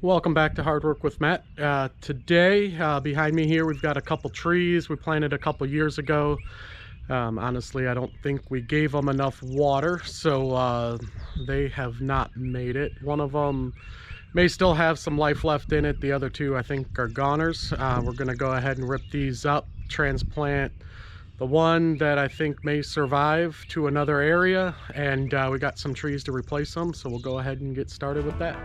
Welcome back to Hard Work with Matt. Today, behind me here, we've got a couple trees we planted a couple years ago. Honestly, I don't think we gave them enough water, so they have not made it. One of them may still have some life left in it. The other two, I think, are goners. We're going to go ahead and rip these up, transplant the one that I think may survive to another area, and we got some trees to replace them, so we'll go ahead and get started with that.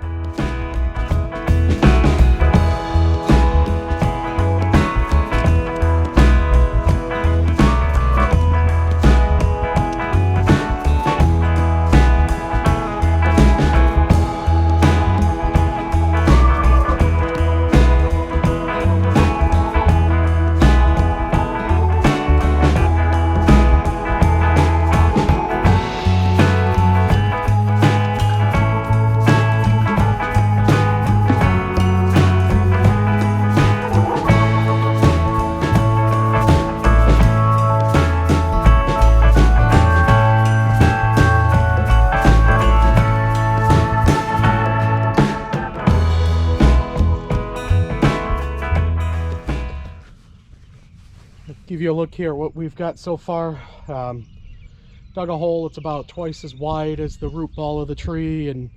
Give you a look here at what we've got so far. Dug a hole. It's about twice as wide as the root ball of the tree and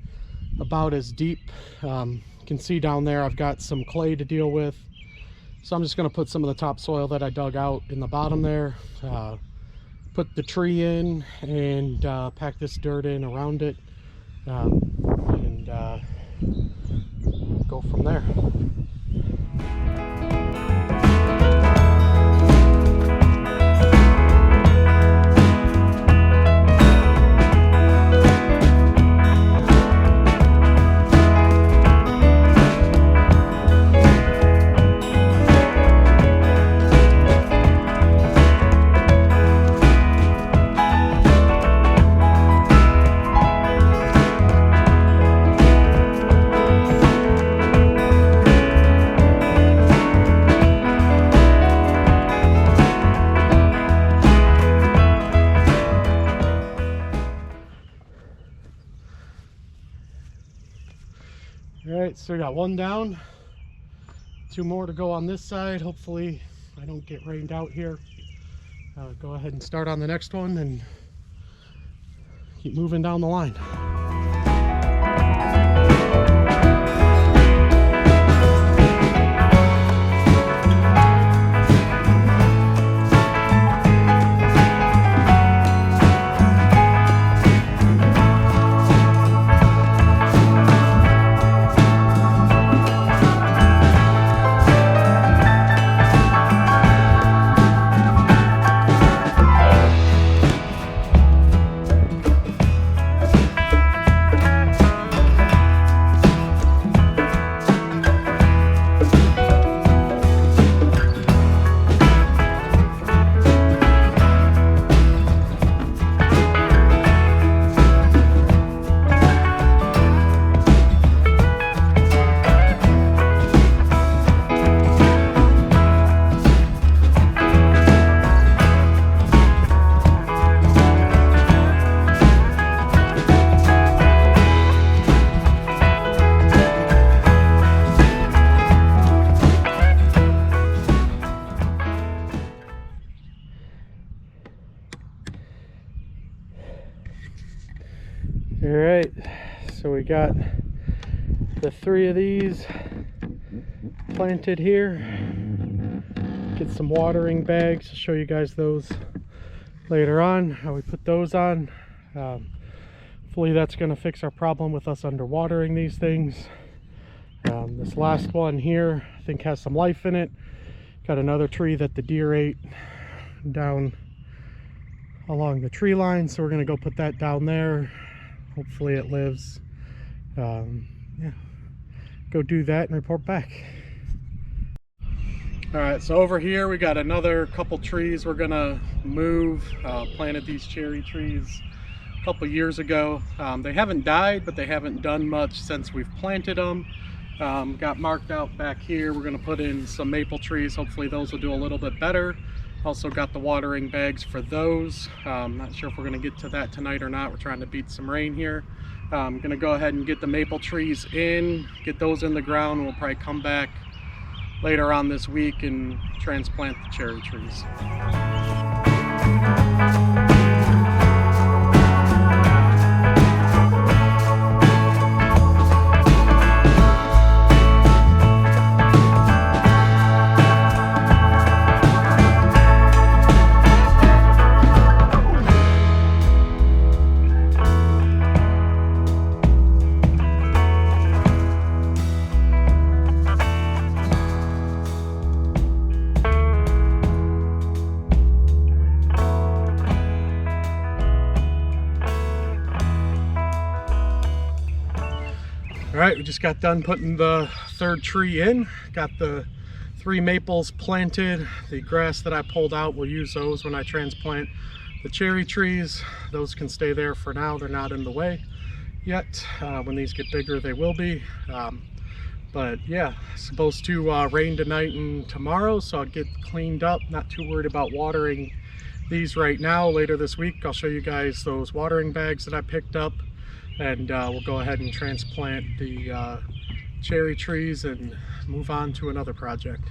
about as deep. You can see down there I've got some clay to deal with, so I'm just going to put some of the topsoil that I dug out in the bottom there, put the tree in, and pack this dirt in around it, and go from there. Alright, so we got one down, two more to go on this side. Hopefully I don't get rained out here. Go ahead and start on the next one and keep moving down the line. Alright, so we got the three of these planted here. Get some watering bags. I'll show you guys those later on, how we put those on. Hopefully that's going to fix our problem with us underwatering these things. This last one here I think has some life in it. Got another tree that the deer ate down along the tree line, so we're going to go put that down there. Hopefully it lives. Yeah, go do that and report back. Alright, so over here we got another couple trees we're gonna move. Planted these cherry trees a couple years ago. They haven't died, but they haven't done much since we've planted them. Got marked out back here. We're gonna put in some maple trees. Hopefully those will do a little bit better. Also got the watering bags for those. Not sure if we're going to get to that tonight or not. We're trying to beat some rain here. I'm going to go ahead and get the maple trees in, get those in the ground. We'll probably come back later on this week and transplant the cherry trees. All right, we just got done putting the third tree in. Got the 3 maples planted. The grass that I pulled out, we'll use those when I transplant the cherry trees. Those can stay there for now. They're not in the way yet. When these get bigger, they will be. But yeah, supposed to rain tonight and tomorrow, so I'll get cleaned up. Not too worried about watering these right now. Later this week, I'll show you guys those watering bags that I picked up. And we'll go ahead and transplant the cherry trees and move on to another project.